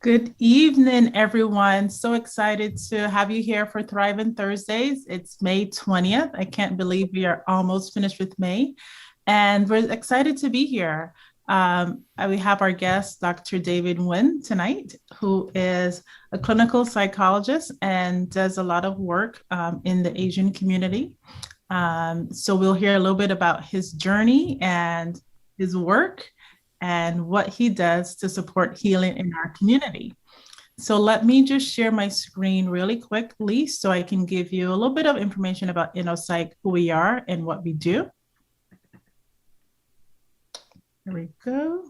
Good evening, everyone. So excited to have you here for Thriving Thursdays. It's May 20th. I can't believe we are almost finished with May, and we're excited to be here. We have our guest, Dr. David Nguyen, tonight, who is a clinical psychologist and does a lot of work in the Asian community. So we'll hear a little bit about his journey and his work and what he does to support healing in our community. So let me just share my screen really quickly so I can give you a little bit of information about Innocyc, who we are and what we do. There we go.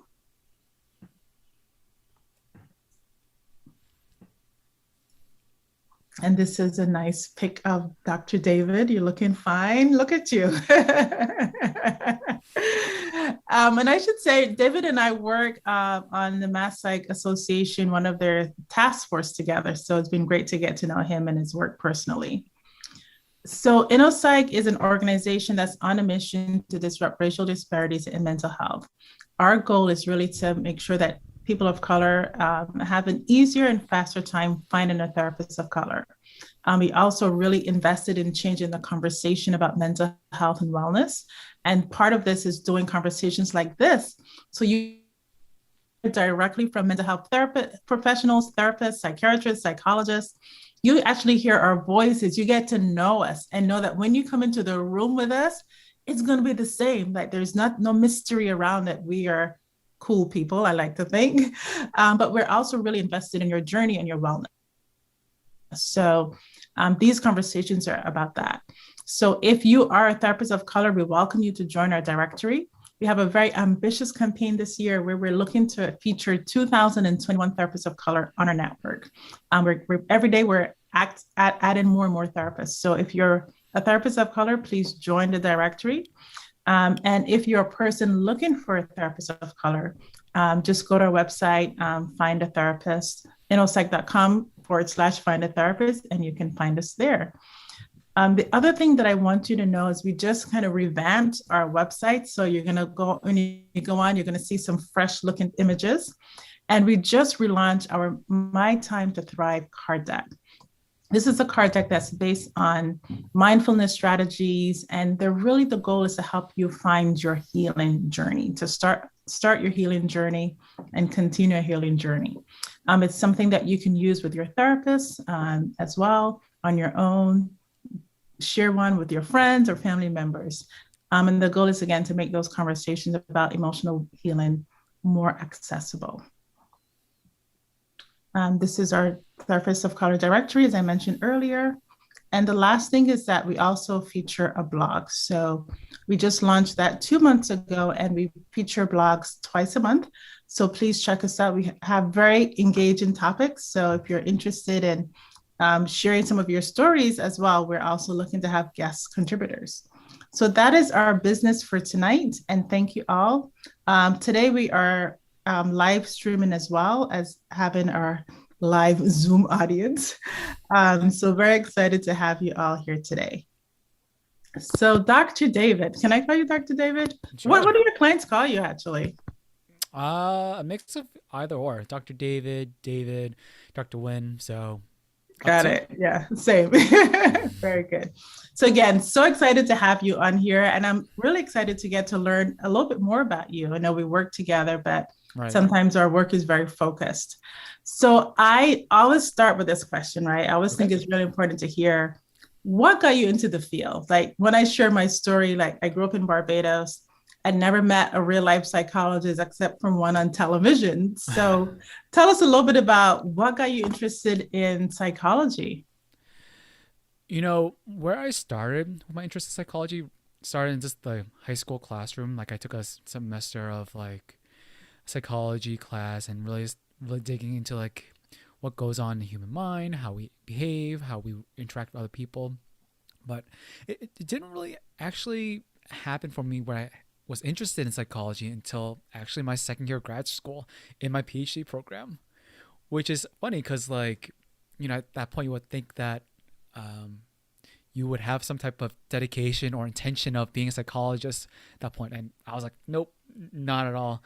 And this is a nice pic of Dr. David. You're looking fine. Look at you. And I should say, David and I work on the Mass Psych Association, one of their task force together. So it's been great to get to know him and his work personally. So Innocyc is an organization that's on a mission to disrupt racial disparities in mental health. Our goal is really to make sure that people of color have an easier and faster time finding a therapist of color. We also really invested in changing the conversation about mental health and wellness. And part of this is doing conversations like this. So you directly from mental health therapist, professionals, therapists, psychiatrists, psychologists, you actually hear our voices. You get to know us and know that when you come into the room with us, it's going to be the same. Like there's no mystery around it. We are cool people, I like to think. But we're also really invested in your journey and your wellness. So these conversations are about that. So if you are a therapist of color, we welcome you to join our directory. We have a very ambitious campaign this year where we're looking to feature 2021 therapists of color on our network. Every day we're adding more and more therapists. So if you're a therapist of color, please join the directory. And if you're a person looking for a therapist of color, just go to our website, find a therapist, innocyc.com/find a therapist, and you can find us there. The other thing that I want you to know is we just kind of revamped our website. So you're going to go, when you go on, you're going to see some fresh looking images. And we just relaunched our My Time to Thrive card deck. This is a card deck that's based on mindfulness strategies. And the goal is to help you find your healing journey, to start your healing journey and continue a healing journey. It's something that you can use with your therapist as well, on your own. Share one with your friends or family members. And the goal is, again, to make those conversations about emotional healing more accessible. This is our Therapist of Color directory, as I mentioned earlier. And the last thing is that we also feature a blog. So we just launched that 2 months ago, and we feature blogs twice a month. So please check us out. We have very engaging topics. So if you're interested in sharing some of your stories as well, we're also looking to have guest contributors. So that is our business for tonight. And thank you all. Today we are live streaming as well as having our live Zoom audience. So very excited to have you all here today. So Dr. David, can I call you Dr. David? Sure. What do your clients call you actually? A mix of either or. Dr. David, Dr. Nguyen. So got it. Yeah, same. Very good. So again, so excited to have you on here. And I'm really excited to get to learn a little bit more about you. I know we work together, but sometimes our work is very focused. So I always start with this question, right? I always think it's really important to hear what got you into the field. Like when I share my story, like I grew up in Barbados. I never met a real life psychologist except from one on television. So tell us a little bit about what got you interested in psychology. You know, where I started with my interest in psychology started in just the high school classroom. Like I took a semester of like psychology class and really digging into like what goes on in the human mind, how we behave, how we interact with other people. But it didn't really actually happen for me where I was interested in psychology until actually my second year of grad school in my PhD program, which is funny because like, you know, at that point you would think that you would have some type of dedication or intention of being a psychologist at that point. And I was like, nope, not at all.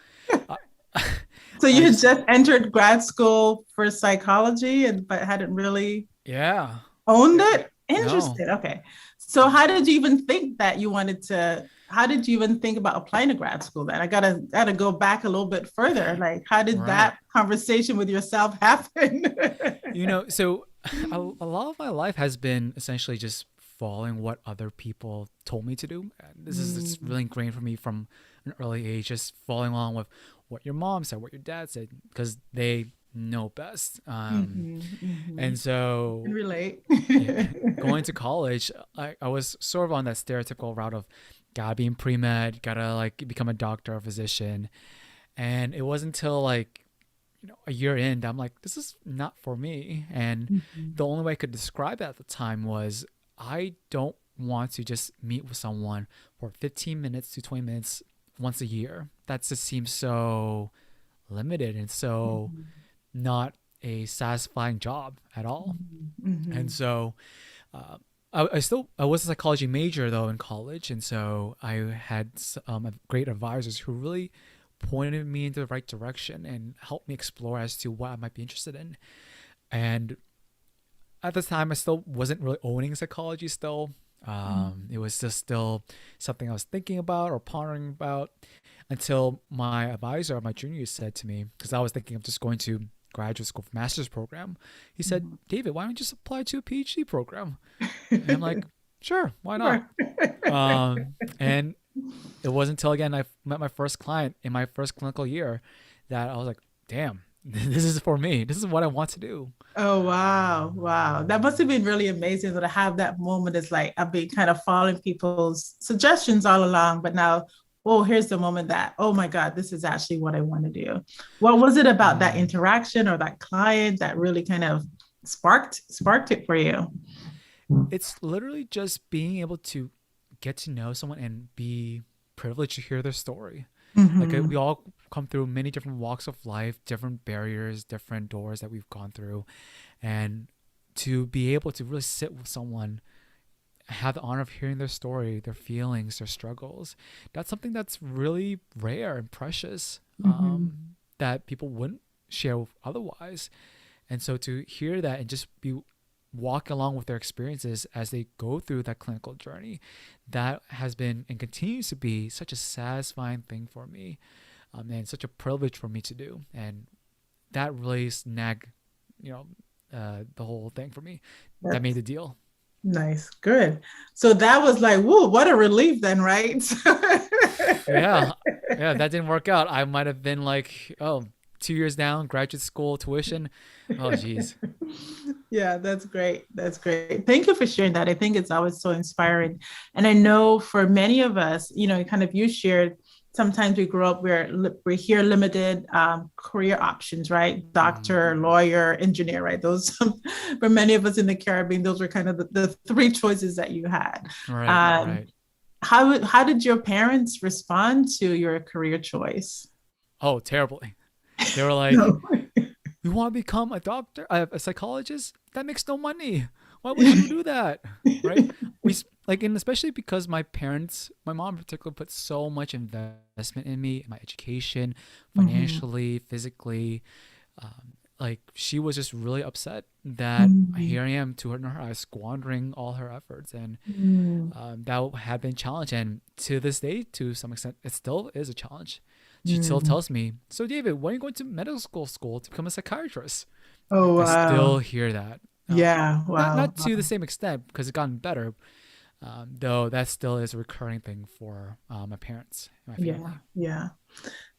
So you I had just, just entered grad school for psychology but hadn't really yeah, owned yeah, it? no. Interesting. Okay. So how did you even think that you wanted to, how did you even think about applying to grad school then? I gotta go back a little bit further. Like, how did Right. that conversation with yourself happen? So a lot of my life has been essentially just following what other people told me to do. And this is it's Mm, really ingrained for me from an early age, just following along with what your mom said, what your dad said, because they know best. And can so, relate. yeah, going to college, I was sort of on that stereotypical route of gotta be in pre-med, gotta like become a doctor or physician. And it wasn't until like a year in that I'm like, this is not for me. And Mhm, the only way I could describe it at the time was I don't want to just meet with someone for 15 minutes to 20 minutes once a year. That just seems so limited and so mhm, not a satisfying job at all. mhm, And mhm, so uh, I was a psychology major though in college, and so I had great advisors who really pointed me into the right direction and helped me explore as to what I might be interested in. And at the time, I still wasn't really owning psychology. Still, it was just still something I was thinking about or pondering about until my advisor, my junior, said to me, because I was thinking of just going to graduate school for master's program. He said, mhm. "David, why don't you just apply to a PhD program?" And I'm like, "Sure, why not?" Sure. And it wasn't until again I met my first client in my first clinical year that I was like, damn, this is for me. This is what I want to do. Oh wow, wow. That must have been really amazing to have that moment. It's like I've been kind of following people's suggestions all along, but now, oh, here's the moment that, oh my God, this is actually what I want to do. What was it about that Mm. interaction or that client that really kind of sparked it for you? It's literally just being able to get to know someone and be privileged to hear their story. Like we Mm-hmm. all come through many different walks of life, different barriers, different doors that we've gone through, and to be able to really sit with someone, have the honor of hearing their story, their feelings, their struggles. That's something that's really rare and precious, Mm-hmm. that people wouldn't share with otherwise. And so to hear that and just be walk along with their experiences as they go through that clinical journey, that has been and continues to be such a satisfying thing for me, and such a privilege for me to do. And that really snagged, you know, the whole thing for me. That made That's the deal. nice. Good. So that was like, whoa, what a relief then, right? Yeah, yeah, that didn't work out. I might have been like, oh, 2 years down, graduate school tuition. Oh, geez. Yeah, that's great. That's great. Thank you for sharing that. I think it's always so inspiring. And I know for many of us, kind of you shared, sometimes we grow up, we hear limited career options, right? Mm, Doctor, lawyer, engineer, right? Those, for many of us in the Caribbean, those were kind of the three choices that you had. right, Um, right. how did your parents respond to your career choice? Oh, terribly. They were like, No. "You want to become a doctor, a psychologist? That makes no money. Why would you do that?" Right? Like, and especially because my parents, my mom in particular, put so much investment in me, in my education, Mhm. financially, physically. Like, she was just really upset that Mhm. here I am, to her eyes, squandering all her efforts, and Mhm. that had been a challenge. And to this day, to some extent, it still is a challenge. She still Mhm. tells me, "So David, when are you going to medical school to become a psychiatrist?" Oh I wow. still hear that. Yeah, Not wow. to the same extent because it's gotten better, though that still is a recurring thing for my parents and my Yeah, family. yeah.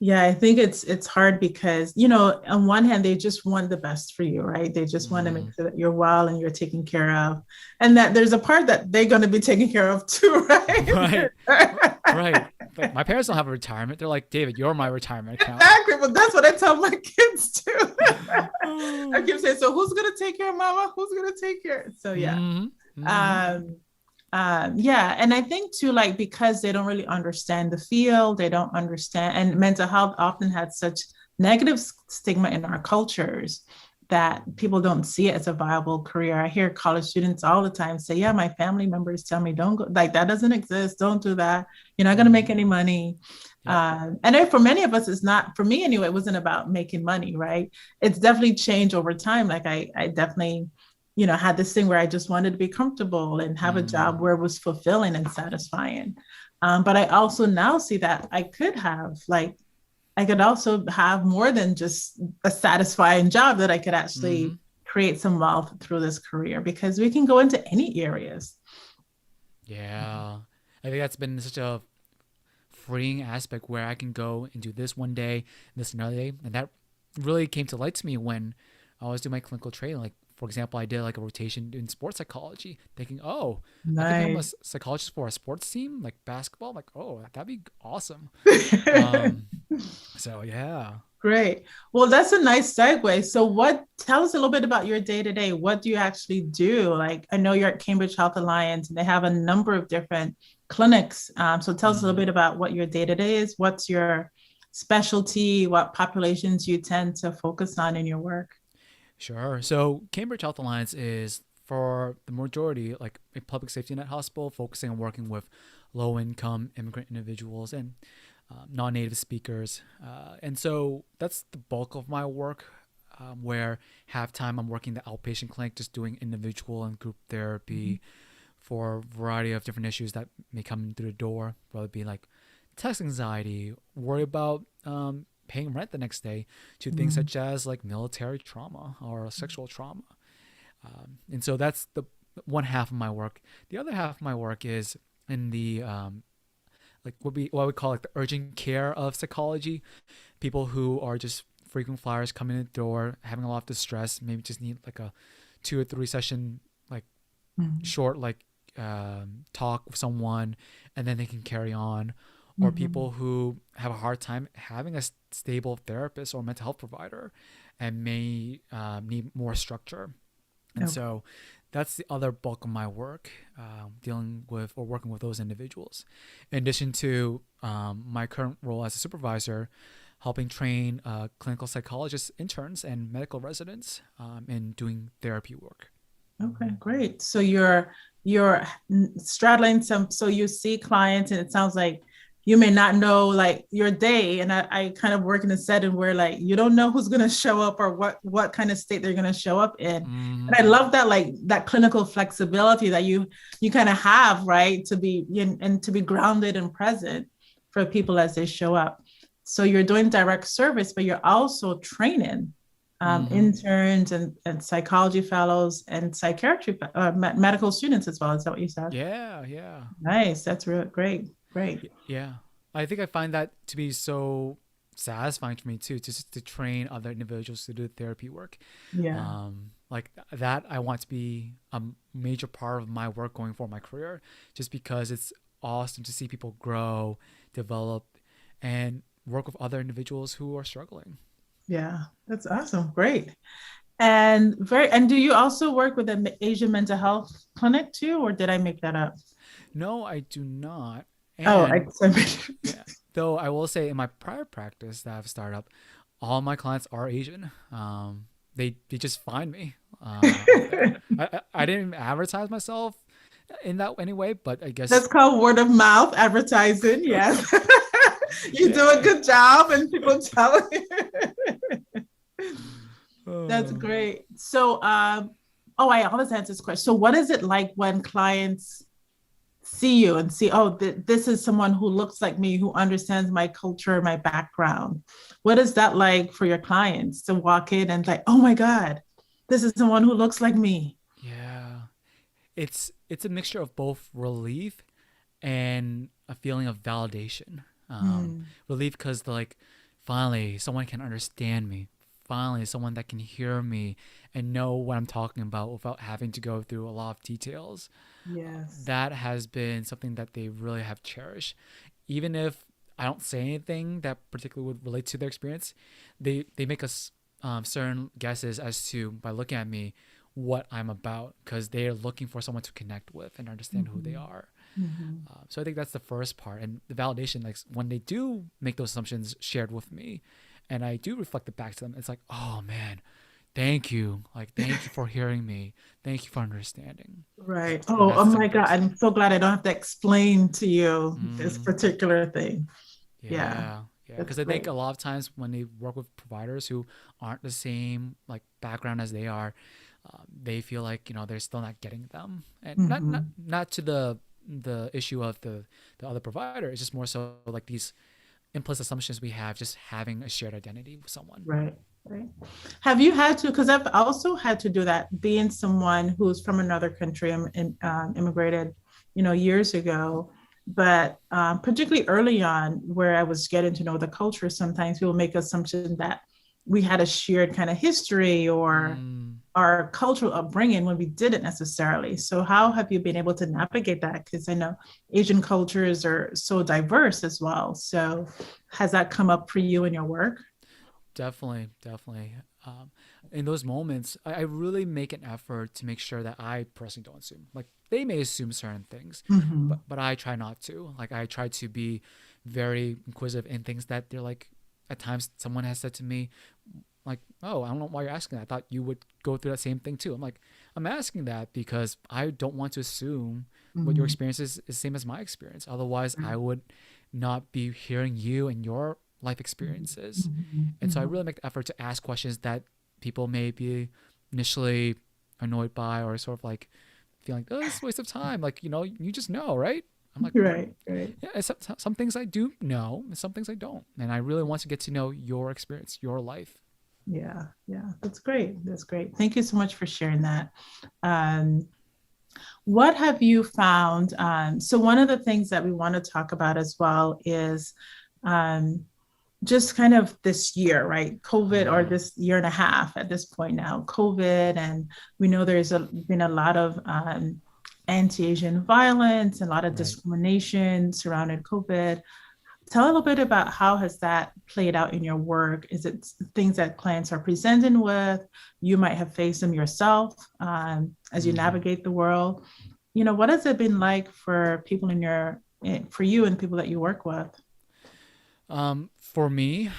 Yeah, I think it's hard because, on one hand, they just want the best for you, right? They just want to make Mm, sure that you're well and you're taken care of. And that there's a part that they're going to be taken care of too, right, right? right. Like my parents don't have a retirement. They're like, "David, you're my retirement account." Exactly. But that's what I tell my kids too. I keep saying, so who's gonna take care of mama? Who's gonna take care? So yeah. Mm-hmm. Mm-hmm. Um, yeah, and I think too, like because they don't really understand the field, they don't understand, and mental health often had such negative stigma in our cultures. that people don't see it as a viable career. I hear college students all the time say, yeah, my family members tell me, don't go, like that doesn't exist. Don't do that. You're not going to make any money. Yep. And then for many of us, it's not, for me anyway, it wasn't about making money, right? It's definitely changed over time. Like I definitely, had this thing where I just wanted to be comfortable and have a job where it was fulfilling and satisfying. But I also now see that I could also have more than just a satisfying job, that I could actually create some wealth through this career, because we can go into any areas. Yeah. I think that's been such a freeing aspect where I can go and do this one day, this another day. And that really came to light to me when I was doing my clinical training. Like, for example, I did like a rotation in sports psychology, thinking, oh, I could become a Nice. psychologist for a sports team like basketball. Like, oh, that'd be awesome. So yeah. Great. Well, that's a nice segue. So tell us a little bit about your day to day. What do you actually do? Like, I know you're at Cambridge Health Alliance and they have a number of different clinics. So tell us a little bit about what your day to day is. What's your specialty? What populations you tend to focus on in your work? Sure. So Cambridge Health Alliance is for the majority like a public safety net hospital focusing on working with low income immigrant individuals and non-native speakers. And so that's the bulk of my work, where half time I'm working the outpatient clinic, just doing individual and group therapy for a variety of different issues that may come through the door, whether it be like text anxiety, worry about paying rent the next day, to things such as like military trauma or sexual trauma. And so that's the one half of my work. The other half of my work is in the like what we call like the urgent care of psychology. People who are just frequent flyers coming in the door, having a lot of distress, maybe just need like a 2 or 3 session like short like talk with someone, and then they can carry on. Or people who have a hard time having a stable therapist or mental health provider and may need more structure. And so that's the other bulk of my work, dealing with or working with those individuals. In addition to my current role as a supervisor, helping train clinical psychologists, interns, and medical residents in doing therapy work. Okay, great. So you're straddling some, so you see clients and it sounds like you may not know like your day. And I kind of work in a setting where like you don't know who's going to show up or what kind of state they're going to show up in. And I love that, like that clinical flexibility that you kind of have, right, to be and to be grounded and present for people as they show up. So you're doing direct service, but you're also training interns and psychology fellows and psychiatry medical students as well. Is that what you said? Yeah, yeah. Nice. That's real great. Great. Yeah. I think I find that to be so satisfying for me too, just to train other individuals to do therapy work. Yeah. Like that, I want to be a major part of my work going for my career, just because it's awesome to see people grow, develop, and work with other individuals who are struggling. Yeah. That's awesome. Great. And do you also work with an Asian mental health clinic too, or did I make that up? No, I do not. Oh, And yeah, though I will say in my prior practice that I've started up, all my clients are Asian. They just find me out there. I didn't advertise myself in that anyway, but I guess That's called word of mouth advertising. Yes. You do a yeah. good job and people tell you. That's Oh. great. So, I always answer this question. So, what is it like when clients see you and see, oh, this is someone who looks like me, who understands my culture, my background? What is that like for your clients to walk in and like, oh my God, this is someone who looks like me? Yeah. It's a mixture of both relief and a feeling of validation. Relief because like finally someone can understand me. Finally, someone that can hear me and know what I'm talking about without having to go through a lot of details. Yes. That has been something that they really have cherished. Even if I don't say anything that particularly would relate to their experience, they make us certain guesses as to, by looking at me, what I'm about, because they are looking for someone to connect with and understand who they are. So I think that's the first part, and the validation, like when they do make those assumptions shared with me, and I do reflect it back to them, it's like, oh man, thank you. Like, thank you for hearing me. Thank you for understanding. Right. And Oh that's the my same God. person. I'm so glad I don't have to explain to you this Mm, particular thing. Yeah, yeah. Yeah. that's Because I think great. a lot of times when they work with providers who aren't the same like background as they are, they feel like, they're still not getting them. And Hmm. not to the issue of the other provider. It's just more so like these implicit assumptions we have just having a shared identity with someone. Right. Right. Have you had to, because I've also had to do that, being someone who's from another country, immigrated, years ago, but particularly early on, where I was getting to know the culture, sometimes people make assumptions that we had a shared kind of history or Mm, our cultural upbringing when we didn't necessarily. So, how have you been able to navigate that? Because I know Asian cultures are so diverse as well. So, has that come up for you in your work? definitely, definitely. Um, in those moments, I really make an effort to make sure that I personally don't assume. Like they may assume certain things, Mm-hmm. but I try not to. Like I try to be very inquisitive in things that they're like. At times, someone has said to me, like, "Oh, I don't know why you're asking that. I thought you would go through that same thing too." I'm like, "I'm asking that because I don't want to assume what your Mm-hmm. experience is the same as my experience. Otherwise, Right. I would not be hearing you and your life experiences." Mm-hmm. And so I Mm-hmm. really make the effort to ask questions that people may be initially annoyed by or sort of like feeling, oh, this is a waste of time. Like, you just know, right? I'm like, Right. Right. yeah, some things I do know, and some things I don't. And I really want to get to know your experience, your life. Yeah. Yeah. That's great. That's great. Thank you so much for sharing that. Um, what have you found? So, one of the things that we want to talk about as well is um, just kind of this year, right? COVID, or Mm, this year and a half at this point now, COVID, and we know been a lot of anti-Asian violence and a lot of right. discrimination surrounding COVID. Tell a little bit about how has that played out in your work? Is it things that clients are presenting with? You might have faced them yourself as you Mm-hmm. navigate the world. What has it been like for people for you and people that you work with? For me,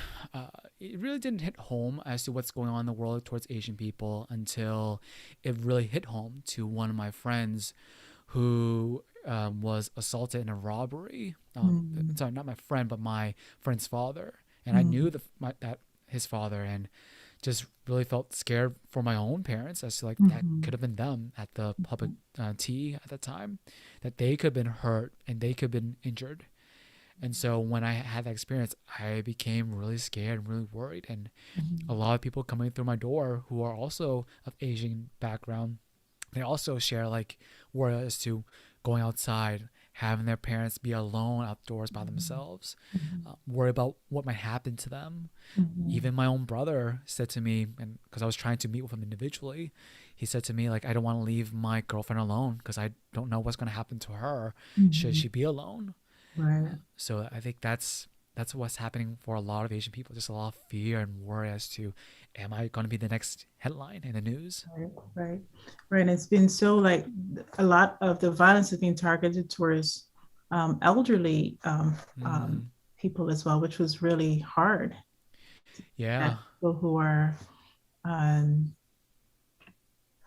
it really didn't hit home as to what's going on in the world towards Asian people until it really hit home to one of my friends who was assaulted in a robbery. Mm, Sorry, not my friend, but my friend's father. And I knew mm, that his father, and just really felt scared for my own parents as to like that mhm, could have been them at the public tea at the time, that they could have been hurt and they could have been injured. And so when I had that experience, I became really scared and really worried. And a mhm, lot of people coming through my door who are also of Asian background, they also share like worry as to going outside, having their parents be alone outdoors by themselves, mhm, worry about what might happen to them. mhm, Even my own brother said to me, and because I was trying to meet with him individually, he said to me like, I don't want to leave my girlfriend alone because I don't know what's going to happen to her should mhm. she be alone. Right, So I think that's what's happening for a lot of Asian people. Just a lot of fear and worry as to, am I going to be the next headline in the news? right, right, right. And it's been so like a lot of the violence has been targeted towards elderly Mm, people as well, which was really hard. yeah, That people who are, um,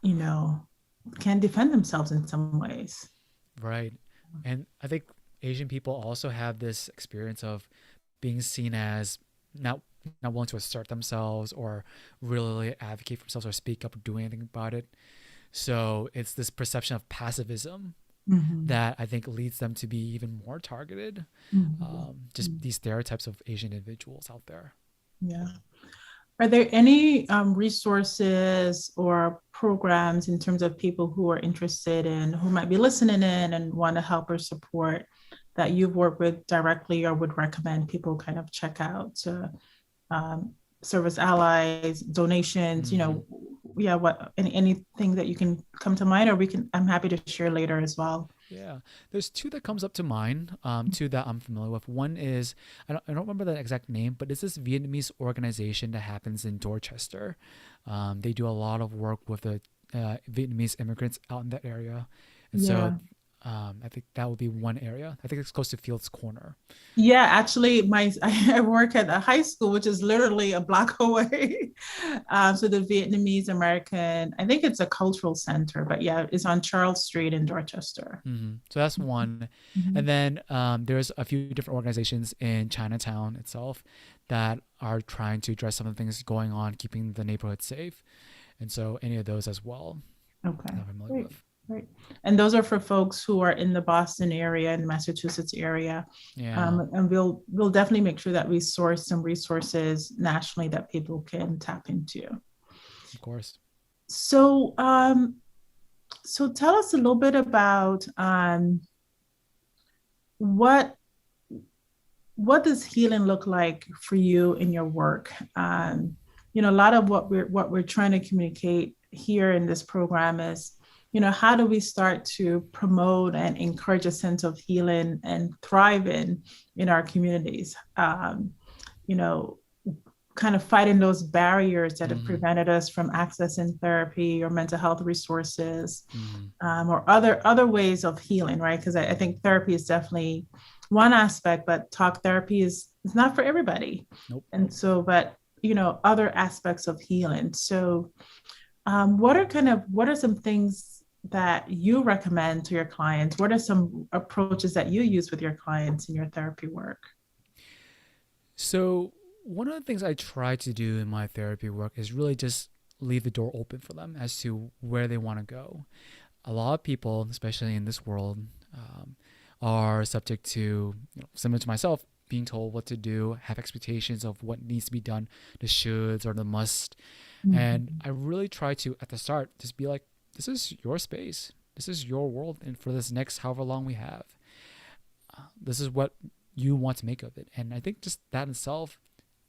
you know, can defend themselves in some ways. right. And I think Asian people also have this experience of being seen as not not willing to assert themselves or really advocate for themselves or speak up or do anything about it. So it's this perception of passivism Mhm, that I think leads them to be even more targeted. mhm, Just mhm. these stereotypes of Asian individuals out there. Yeah. Are there any resources or programs in terms of people who are interested in, who might be listening in and want to help or support that you've worked with directly or would recommend people kind of check out to um, service allies, donations, Mm-hmm. yeah, anything that you can come to mind, or I'm happy to share later as well. Yeah, there's two that comes up to mind. Two that I'm familiar with. One is I don't remember the exact name, but it's this Vietnamese organization that happens in Dorchester. They do a lot of work with the Vietnamese immigrants out in that area, and so Yeah. I think that would be one area. I think it's close to Field's Corner. Yeah, actually, I work at a high school, which is literally a block away. So the Vietnamese American, I think it's a cultural center, but yeah, it's on Charles Street in Dorchester. So that's one. And Mhm. then there's a few different organizations in Chinatown itself that are trying to address some of the things going on, keeping the neighborhood safe. And so any of those as well that Okay, I'm familiar great, with. great. And those are for folks who are in the Boston area and Massachusetts area. Yeah, And we'll definitely make sure that we source some resources nationally that people can tap into. of course. So, so tell us a little bit about what what does healing look like for you in your work? A lot of what we're trying to communicate here in this program is, how do we start to promote and encourage a sense of healing and thriving in our communities? You know, Kind of fighting those barriers that have Mm-hmm. prevented us from accessing therapy or mental health resources, Mm-hmm. or other ways of healing, right? Because I think therapy is definitely one aspect, but talk therapy is not for everybody. Nope. And so, but other aspects of healing. So, what are some things that you recommend to your clients? What are some approaches that you use with your clients in your therapy work? So one of the things I try to do in my therapy work is really just leave the door open for them as to where they want to go. A lot of people, especially in this world, um, are subject to, similar to myself, being told what to do, have expectations of what needs to be done, the shoulds or the must. And Mhm. I really try to, at the start, just be like, this is your space. This is your world. And for this next however long we have, this is what you want to make of it. And I think just that in itself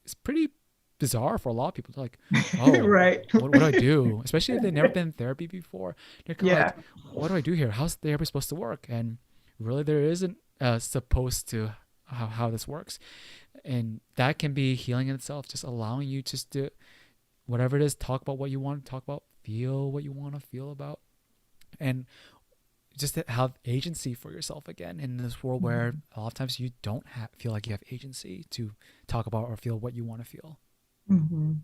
is pretty bizarre for a lot of people. They're like, oh, Right. what do I do? Especially if they've never been in therapy before. They're kind of Yeah. like, what do I do here? How's therapy supposed to work? And really, there isn't supposed to how this works. And that can be healing in itself, just allowing you just to, whatever it is, talk about what you want to talk about, feel what you want to feel about. And just to have agency for yourself again in this world where a lot of times you don't feel like you have agency to talk about or feel what you want to feel. Mhm.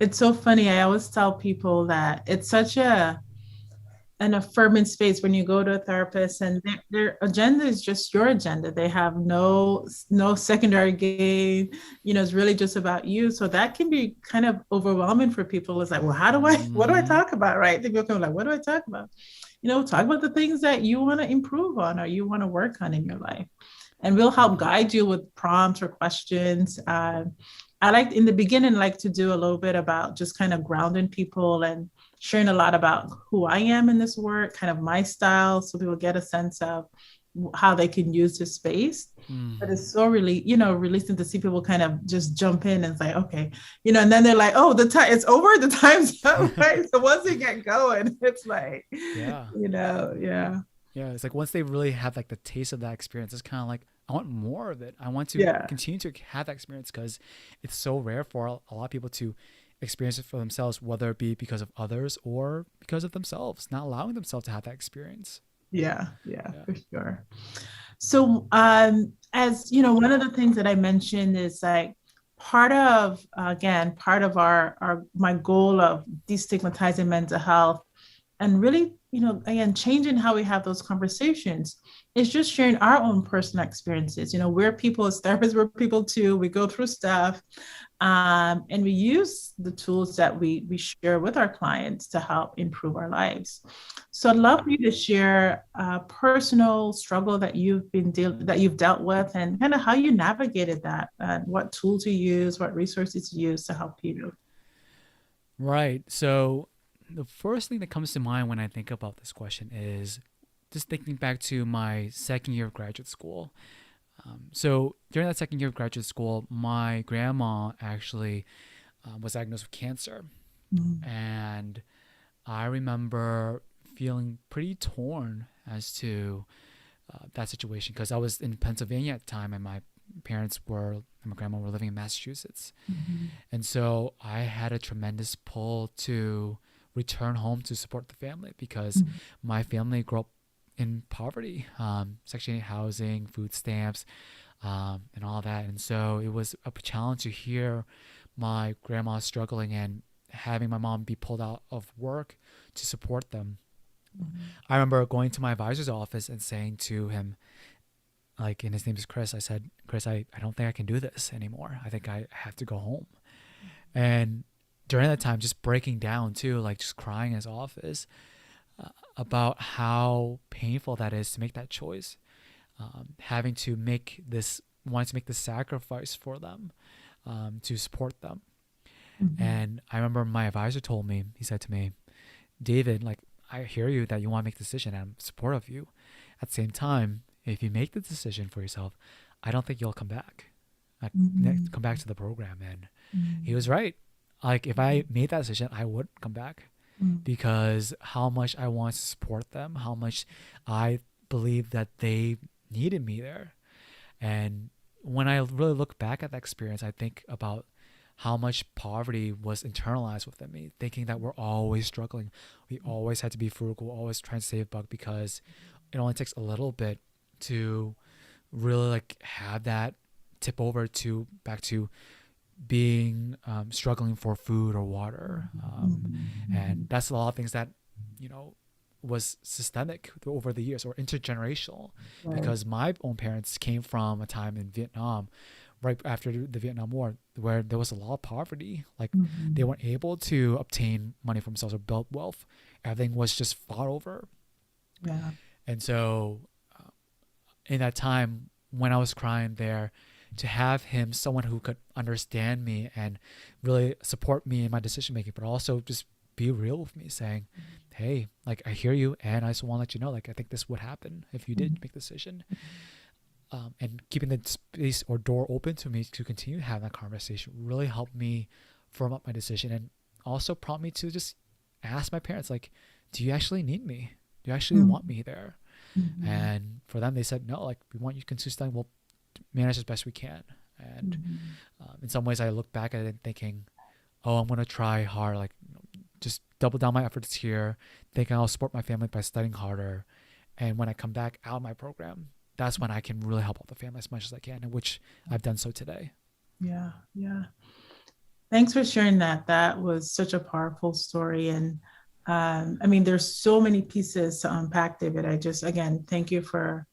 It's so funny. I always tell people that it's such an affirming space when you go to a therapist and their agenda is just your agenda. They have no secondary gain. It's really just about you. So that can be kind of overwhelming for people. It's like, well, what do I Mm-hmm. talk about? Right. People come like, what do I talk about? Talk about the things that you want to improve on or you want to work on in your life. And we'll help Mm-hmm. guide you with prompts or questions. I like in the beginning, like to do a little bit about just kind of grounding people and sharing a lot about who I am in this work, kind of my style, so people get a sense of how they can use this space. But Mm-hmm. it's so really, releasing to see people kind of just jump in and say, okay, and then they're like, oh, the time it's over, the time's up, right? So once they get going, it's like, Yeah. yeah, Yeah. It's like once they really have like the taste of that experience, it's kind of like, I want more of it. I want to yeah, continue to have that experience because it's so rare for a lot of people to experience it for themselves, whether it be because of others or because of themselves, not allowing themselves to have that experience. yeah, Yeah. for sure. So, as one of the things that I mentioned is like part of our my goal of destigmatizing mental health and really, again, changing how we have those conversations is just sharing our own personal experiences. We're people as therapists, we're people too. We go through stuff, and we use the tools that we share with our clients to help improve our lives. So I'd love for you to share a personal struggle that you've dealt with, and kind of how you navigated that, and what tools you use, what resources you use to help you. Right. So the first thing that comes to mind when I think about this question is just thinking back to my second year of graduate school. So during that second year of graduate school, my grandma actually was diagnosed with cancer. Mm. And I remember feeling pretty torn as to that situation because I was in Pennsylvania at the time and my grandma were living in Massachusetts. Mhm. And so I had a tremendous pull to return home to support the family because Mhm. my family grew up in poverty, Section 8 housing, food stamps, and all that. And so it was a challenge to hear my grandma struggling and having my mom be pulled out of work to support them. I remember going to my advisor's office and saying to him, like, and his name is Chris, I said, Chris, I don't think I can do this anymore. I think I have to go home. And during that time, just breaking down too, like just crying in his office about how painful that is to make that choice, having to make this, wanting to make the sacrifice for them, to support them. And I remember my advisor told me, he said to me, David, like, I hear you that you want to make a decision and I'm supportive of you. At the same time, if you make the decision for yourself, I don't think you'll come back, come back to the program. And he was right. Like, if I made that decision, I would come back because how much I want to support them, how much I believe that they needed me there. And when I really look back at that experience, I think about how much poverty was internalized within me, thinking that we're always struggling. We always had to be frugal, always trying to save a buck because it only takes a little bit to really like have that tip over to back to being struggling for food or water. And that's a lot of things that, you know, was systemic over the years or intergenerational, because my own parents came from a time in Vietnam right after the Vietnam War where there was a lot of poverty. Like they weren't able to obtain money for themselves or build wealth. Everything was just fought over. And so in that time when I was crying there, to have him, someone who could understand me and really support me in my decision making, but also just be real with me, saying, hey, like, I hear you and I just want to let you know, like, I think this would happen if you did make the decision. And keeping the space or door open to me to continue having that conversation really helped me firm up my decision, and also prompt me to just ask my parents, like, do you actually need me? Do you actually want me there? And for them, they said, no, like, we want you to consistently, we'll manage as best we can. And in some ways I look back at it thinking, oh, I'm going to try hard, like, you know, just double down my efforts here, thinking I'll support my family by studying harder. And when I come back out of my program, that's when I can really help out the family as much as I can, which I've done so today. Yeah. Thanks for sharing that. That was such a powerful story. And I mean, there's so many pieces to unpack, David. I just, again, thank you for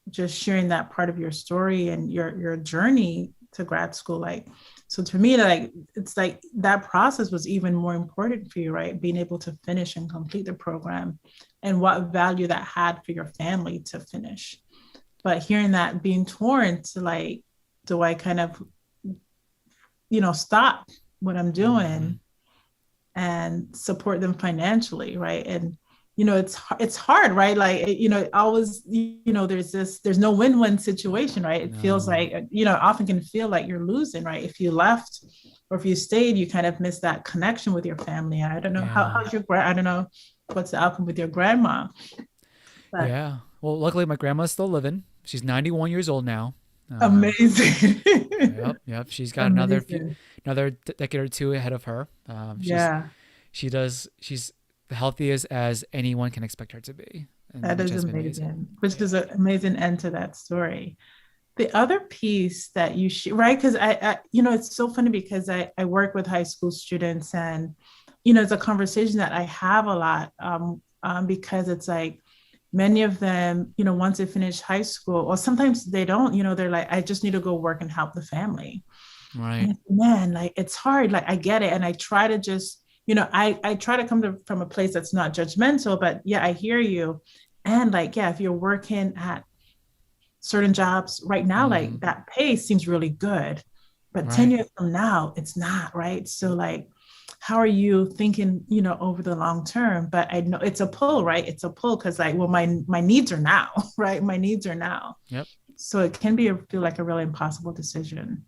just sharing that part of your story and your journey to grad school. Like, so to me, like, it's like that process was even more important for you, right? Being able to finish and complete the program, and what value that had for your family to finish. But hearing that being torn to, like, do I kind of, you know, stop what I'm doing and support them financially, right? And, you know, it's hard, right? Like, you know, always, you know, there's no win-win situation, right? It feels like, you know, often can feel like you're losing, right? If you left or if you stayed, you kind of miss that connection with your family. I don't know how's your I don't know what's the outcome with your grandma. But yeah. Well, luckily my grandma's still living. She's 91 years old now. Amazing. Yep. She's got another decade or two ahead of her. She's the healthiest as anyone can expect her to be. That is amazing. Which is an amazing end to that story. The other piece that you right? Because I, you know, it's so funny because I work with high school students, and, you know, it's a conversation that I have a lot because it's like, many of them, you know, once they finish high school, or sometimes they don't, you know, they're like, I just need to go work and help the family. Right. And man, like, it's hard. Like, I get it. And I try to just, you know, I try to come from a place that's not judgmental, but yeah, I hear you. And like, yeah, if you're working at certain jobs right now, like, that pay seems really good, but 10 years from now, it's not, right? So like, how are you thinking, you know, over the long term? But I know it's a pull, right? It's a pull because, like, well, my needs are now, right? My needs are now. Yep. So it can feel like a really impossible decision.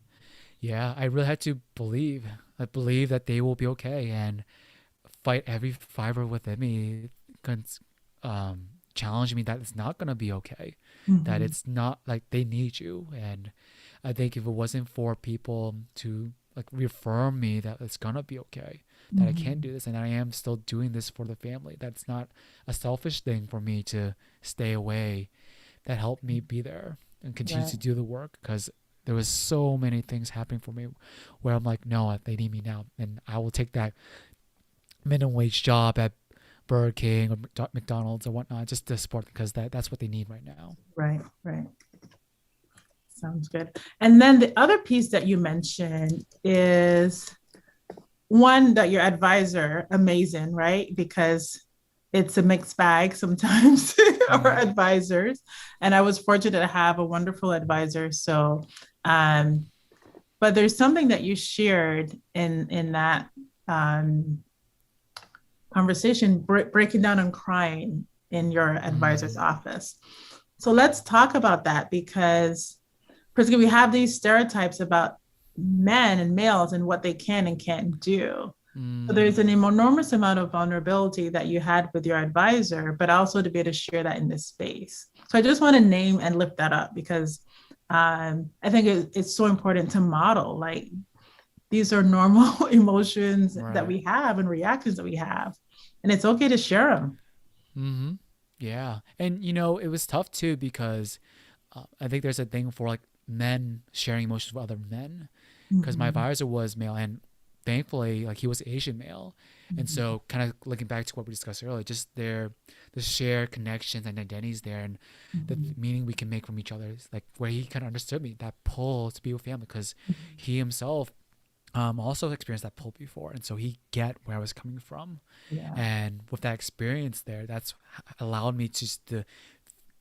Yeah, I really had to believe that they will be okay and fight every fiber within me, challenging me that it's not going to be okay, that it's not, like, they need you. And I think if it wasn't for people to, like, reaffirm me that it's going to be okay, that I can do this and I am still doing this for the family. That's not a selfish thing for me to stay away. That helped me be there and continue Right. to do the work, because there was so many things happening for me where I'm like, no, they need me now, and I will take that minimum wage job at Burger King or McDonald's or whatnot just to support them, because that's what they need right now. Right. Right. Sounds good. And then the other piece that you mentioned is one, that your advisor, amazing, right? Because it's a mixed bag sometimes, our Mm-hmm. advisors. And I was fortunate to have a wonderful advisor. So, um, but there's something that you shared in that um, conversation, breaking down and crying in your advisor's Mm-hmm. office. So let's talk about that, because we have these stereotypes about men and males and what they can and can't do. So Mm-hmm. there's an enormous amount of vulnerability that you had with your advisor, but also to be able to share that in this space. So I just want to name and lift that up, because I think it's so important to model, like, these are normal emotions that Right. we have and reactions that we have, and it's okay to share them. Mm-hmm. Yeah. And it was tough too, because I think there's a thing for like men sharing emotions with other men, because my Mm-hmm. advisor was male, and thankfully like he was Asian male. And Mm-hmm. so kind of looking back to what we discussed earlier, just the shared connections and identities there, and the Mm-hmm. meaning we can make from each other is like where he kind of understood me, that pull to be with family, because he himself also experienced that pull before, and so he get where I was coming from. Yeah. And with that experience there, that's allowed me to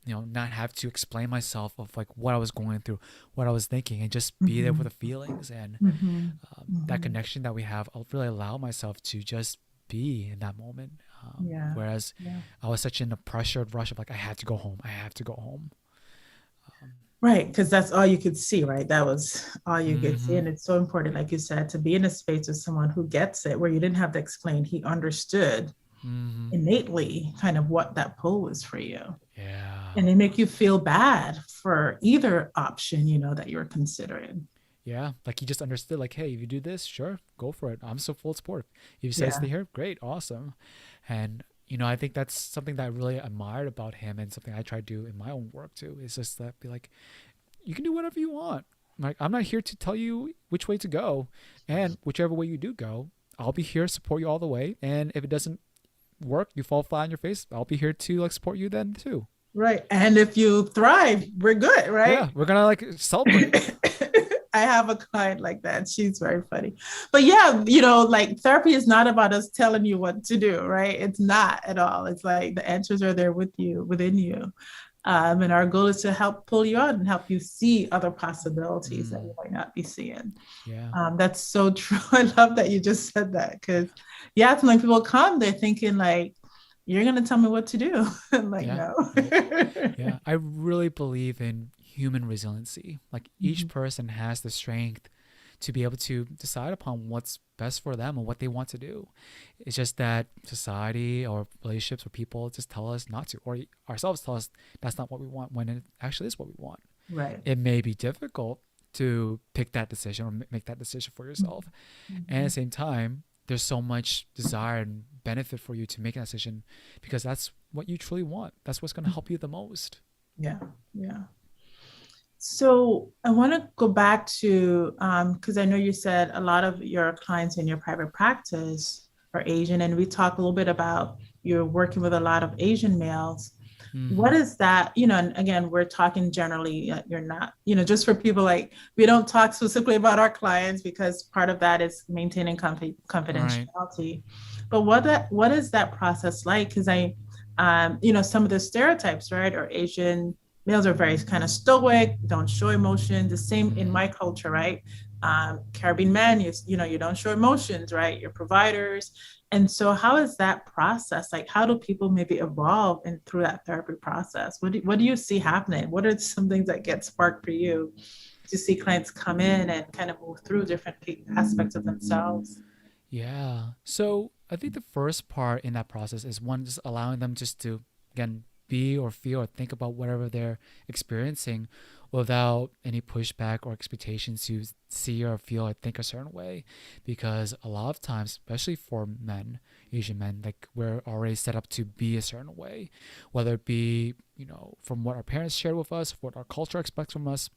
not have to explain myself of like what I was going through, what I was thinking, and just be there for Mm-hmm. the feelings. And Mm-hmm. that Mm-hmm. connection that we have, I'll really allow myself to just be in that moment. Yeah. Whereas Yeah. I was such in a pressured rush of like, I had to go home, I have to go home. um, Right, because that's all you could see, right? That was all you could see. mm-hmm, And it's so important, like you said, to be in a space with someone who gets it, where you didn't have to explain. He understood mm-hmm. innately kind of what that pull was for you. Yeah. And they make you feel bad for either option, that you were considering. Yeah, like he just understood, like, hey, if you do this, sure, go for it. I'm so full support. If you say Yeah. stay here, great, awesome. And I think that's something that I really admired about him, and something I try to do in my own work too. Is just that be like, you can do whatever you want. Like, I'm not here to tell you which way to go, and whichever way you do go, I'll be here to support you all the way. And if it doesn't work, you fall flat on your face, I'll be here to like support you then too. Right. And if you thrive, we're good, right? Yeah, we're gonna like celebrate. I have a client like that. She's very funny. But yeah, like, therapy is not about us telling you what to do, right? It's not at all. It's like the answers are there with you, within you. And our goal is to help pull you out and help you see other possibilities that you Mm, might not be seeing. yeah. That's so true. I love that you just said that, because, yeah, when people come, they're thinking like, you're going to tell me what to do. I'm like, Yeah. no. Yeah, I really believe in human resiliency. Like each person has the strength to be able to decide upon what's best for them and what they want to do. It's just that society or relationships or people just tell us not to, or ourselves tell us that's not what we want, when it actually is what we want. Right. It may be difficult to pick that decision or make that decision for yourself. And at the Mhm. same time, there's so much desire and benefit for you to make a decision, because that's what you truly want. That's what's going to help you the most. Yeah. Yeah. So I want to go back to, because I know you said a lot of your clients in your private practice are Asian, and we talked a little bit about you're working with a lot of Asian males. What Mm-hmm. is that? And again, we're talking generally, you're not, just for people, like, we don't talk specifically about our clients, because part of that is maintaining Right. confidentiality. But what is that process like? Because some of the stereotypes, right, are Asian males are very kind of stoic, don't show emotion. The same in Mm-hmm. my culture, right? Caribbean men, you don't show emotions, right? You're providers. And so how is that process? Like, how do people maybe evolve and through that therapy process? What do you see happening? What are some things that get sparked for you to see clients come in and kind of move through different aspects of themselves? Yeah. So I think the first part in that process is one, just allowing them just to, again, be or feel or think about whatever they're experiencing without any pushback or expectations to see or feel or think a certain way, because a lot of times, especially for men, Asian men, like we're already set up to be a certain way, whether it be, from what our parents shared with us, what our culture expects from us.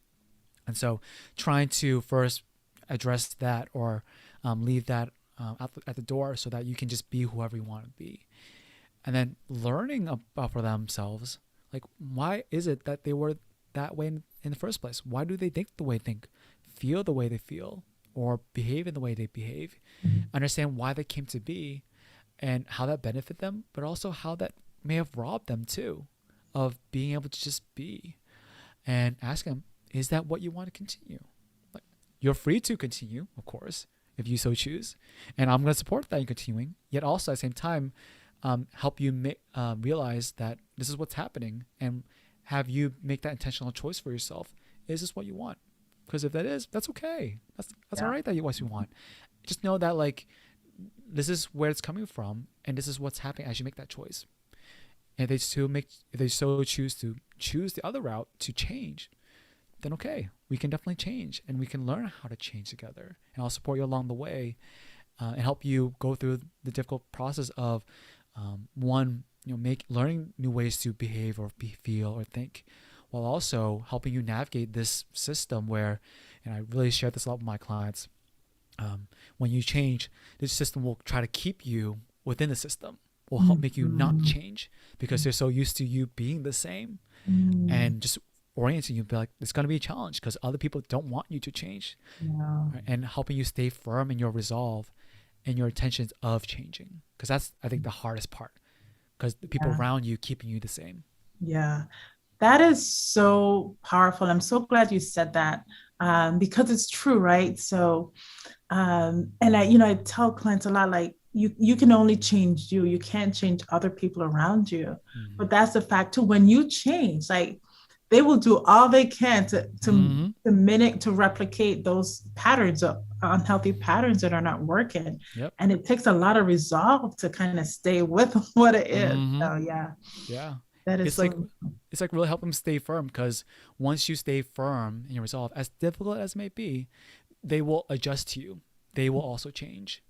And so trying to first address that, or leave that at the door, so that you can just be whoever you want to be. And then learning about for themselves, like, why is it that they were that way in the first place? Why do they think the way they think, feel the way they feel, or behave in the way they behave? Understand why they came to be and how that benefited them, but also how that may have robbed them too of being able to just be. And ask them, is that what you want to continue? Like, you're free to continue, of course, if you so choose. And I'm going to support that in continuing, yet also at the same time, help you realize that this is what's happening, and have you make that intentional choice for yourself. Is this what you want? Because if that is, that's okay. That's all right that what you want. Just know that, like, this is where it's coming from, and this is what's happening as you make that choice. And if they so choose to choose the other route to change, then okay, we can definitely change, and we can learn how to change together. And I'll support you along the way, and help you go through the difficult process of learning new ways to behave or feel or think, while also helping you navigate this system where, and I really share this a lot with my clients, when you change, this system will try to keep you within the system, will help make you not change, because they're so used to you being the same, and just orienting you, be like, it's going to be a challenge because other people don't want you to change, right? And helping you stay firm in your resolve and your intentions of changing, because that's, I think, the hardest part, because the people around you keeping you the same. Yeah, that is so powerful. I'm so glad you said that, because it's true, right? So, and I tell clients a lot, like, you can only change you. You can't change other people around you. But that's the fact too. When you change, like, they will do all they can to replicate those patterns, of unhealthy patterns that are not working. Yep. And it takes a lot of resolve to kind of stay with what it is. So yeah, that is it's like really help them stay firm, because once you stay firm in your resolve, as difficult as it may be, they will adjust to you. They will also change.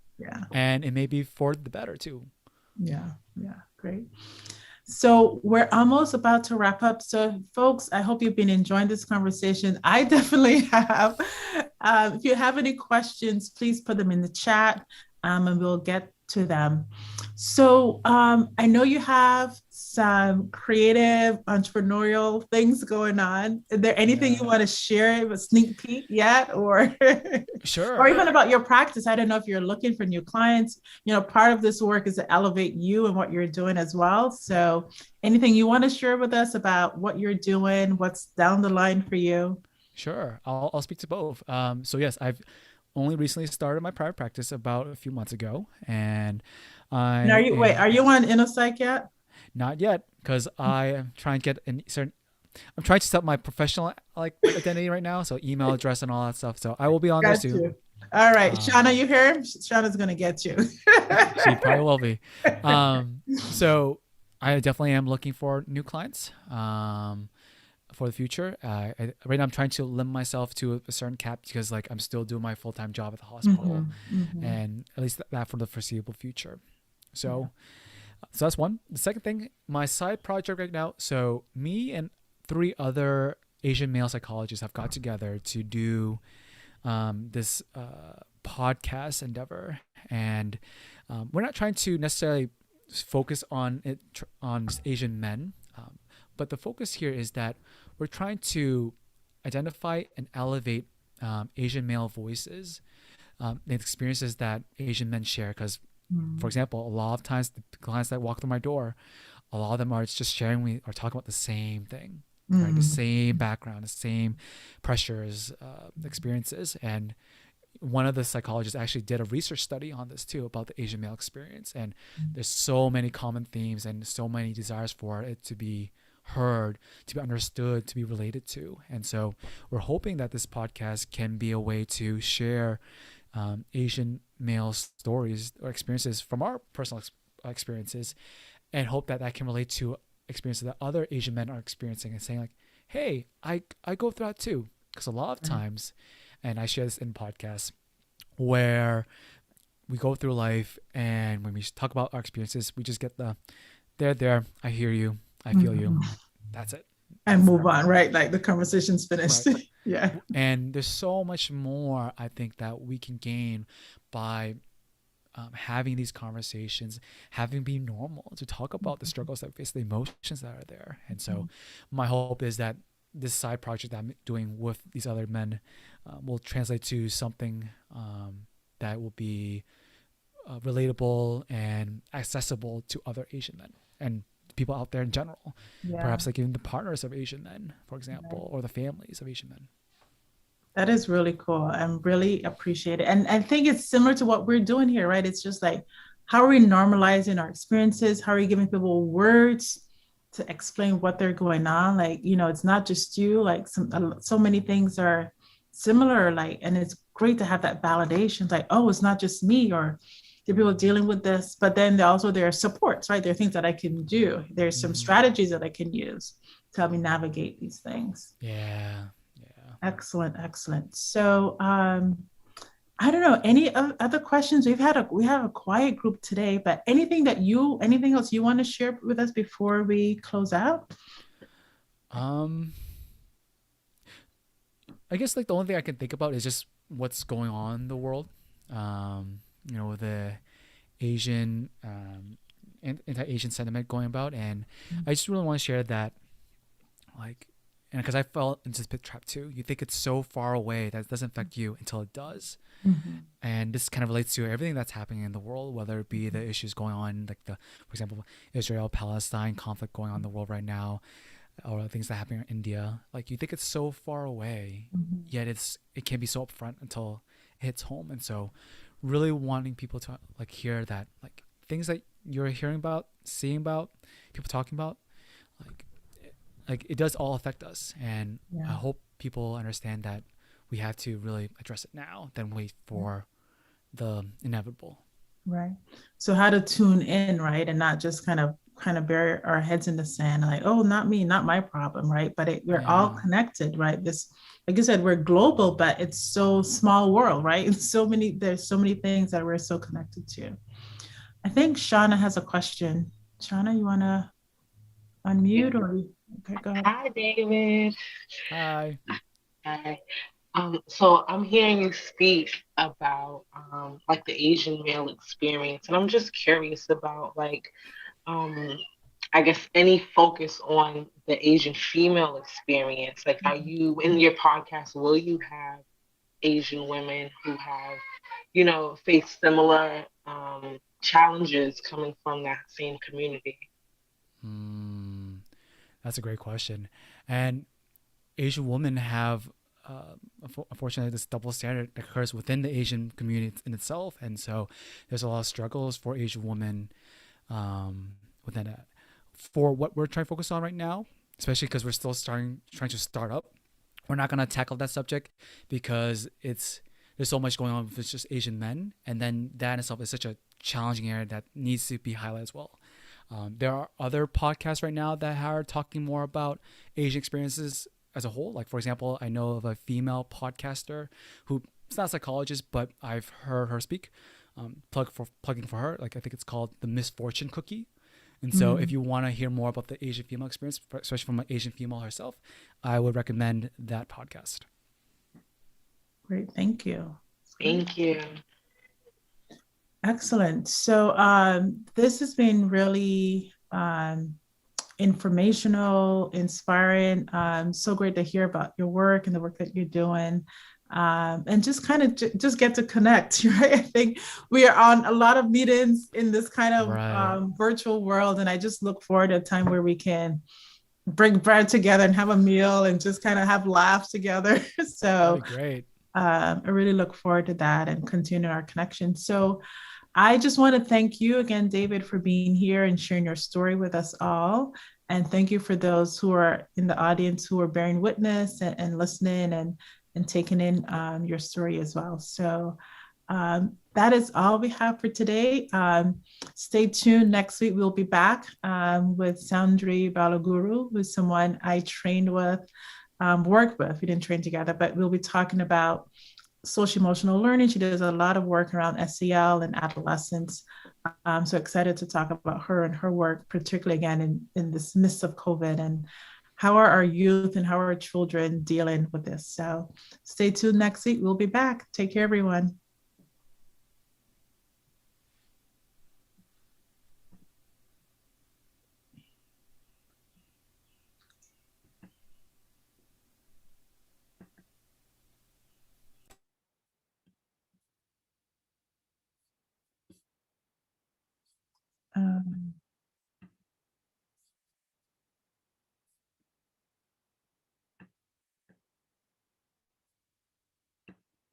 And it may be for the better too. Great. So we're almost about to wrap up. So folks, I hope you've been enjoying this conversation. I definitely have. If you have any questions, please put them in the chat, and we'll get to them. So I know you have some creative entrepreneurial things going on. Is there anything you want to share, a sneak peek yet, or sure, or even about your practice? I don't know if you're looking for new clients. Part of this work is to elevate you and what you're doing as well. So anything you want to share with us about what you're doing, what's down the line for you? Sure, I'll speak to both. So yes, I've only recently started my private practice about a few months ago, and are you on Innocyc yet? Not yet, because I am trying to get I'm trying to set up my professional identity right now, so email address and all that stuff. So I will be on there soon. All right, Shauna, you hear? Shauna's gonna get you. She probably will be. So I definitely am looking for new clients for the future. Right now I'm trying to limit myself to a certain cap, because I'm still doing my full-time job at the hospital, and at least that for the foreseeable future. So that's one. The second thing, my side project right now. So me and 3 other Asian male psychologists have got together to do this podcast endeavor, and we're not trying to necessarily focus on it on Asian men, but the focus here is that we're trying to identify and elevate Asian male voices, and experiences that Asian men share. Because, for example, a lot of times the clients that walk through my door, a lot of them are just sharing with me or talking about the same thing, right? The same background, the same pressures, experiences. And one of the psychologists actually did a research study on this too, about the Asian male experience. And there's so many common themes and so many desires for it to be heard, to be understood, to be related to. And so we're hoping that this podcast can be a way to share Asian male stories or experiences from our personal experiences, and hope that that can relate to experiences that other Asian men are experiencing, and saying hey, I go through that too. Because a lot of times, and I share this in podcasts, where we go through life and when we talk about our experiences, we just get the there, I hear you, I feel you. Mhm. That's it. And That's move on, right? Like the conversation's finished. right. Yeah. And there's so much more I think that we can gain by having these conversations, having be normal to talk about the struggles that we face, the emotions that are there. And so my hope is that this side project that I'm doing with these other men will translate to something that will be relatable and accessible to other Asian men and people out there in general. Yeah. Perhaps like even the partners of Asian men, for Right. example, or the families of Asian men. That is really cool. I'm really appreciate it. And I think it's similar to what we're doing here, right? It's just like, how are we normalizing our experiences? How are we giving people words to explain what they're going on? Like, it's not just you, like so many things are similar, like, and it's great to have that validation, like, oh, it's not just me, or the people dealing with this, but then also there are supports, right? There are things that I can do. There's some Mm-hmm. strategies that I can use to help me navigate these things. Yeah. Yeah. Excellent, excellent. So I don't know, any other questions? We have a quiet group today, but anything else you want to share with us before we close out? Um, I guess like the only thing I can think about is just what's going on in the world. The Asian anti-Asian sentiment going about, and I just really want to share that, like, and because I fell into this pit trap too. You think it's so far away that it doesn't affect you until it does, Mhm. and this kind of relates to everything that's happening in the world, whether it be the issues going on, like for example, Israel-Palestine conflict going on in the world right now, or things that happen in India. Like you think it's so far away, Mhm. yet it can be so upfront until it hits home. And so, really wanting people to like hear that like things that you're hearing about, seeing about, people talking about, like it does all affect us. And I Yeah. hope people understand that we have to really address it now, than wait for the inevitable. Right. So how to tune in, right? And not just kind of bury our heads in the sand, like, oh, not me, not my problem, right? But we're all Yeah. connected, right? This, like you said, we're global, but it's so small world, right? There's so many things that we're so connected to. I think Shauna has a question. Shauna, you wanna unmute or okay, go ahead. Hi, David. Hi. Hi. So I'm hearing you speak about like the Asian male experience, and I'm just curious about like um I guess any focus on the Asian female experience. Like, are you in your podcast, will you have Asian women who have, faced similar challenges coming from that same community? Hmm. That's a great question. And Asian women have, unfortunately, this double standard that occurs within the Asian community in itself, and so there's a lot of struggles for Asian women within that. For what we're trying to focus on right now, especially because we're still trying to start up, we're not gonna tackle that subject because there's so much going on with just Asian men, and then that in itself is such a challenging area that needs to be highlighted as well. There are other podcasts right now that are talking more about Asian experiences as a whole. Like, for example, I know of a female podcaster who is not a psychologist, but I've heard her speak. Plugging for her, like I think it's called the Misfortune Cookie. And so, if Mm, you want to hear more about the Asian female experience, especially from an Asian female herself, I would recommend that podcast. great, thank you. Great. Thank you. Excellent. So this has been really informational, inspiring. So great to hear about your work and the work that you're doing. And just kind of just get to connect, right? I think we are on a lot of meetings in this kind of Right. virtual world, and I just look forward to a time where we can bring bread together and have a meal and just kind of have laughs together. That'd So be great. I really look forward to that and continue our connection. So I just want to thank you again, David, for being here and sharing your story with us all. And thank you for those who are in the audience who are bearing witness and listening and taking in your story as well. So That is all we have for today. Stay tuned. Next week, we'll be back with Soundri Balaguru, who's someone I trained with, worked with. We didn't train together, but we'll be talking about social emotional learning. She does a lot of work around SEL and adolescence. I'm so excited to talk about her and her work, particularly again in this midst of COVID, and how are our youth and how are our children dealing with this. So stay tuned next week. We'll be back. Take care, everyone.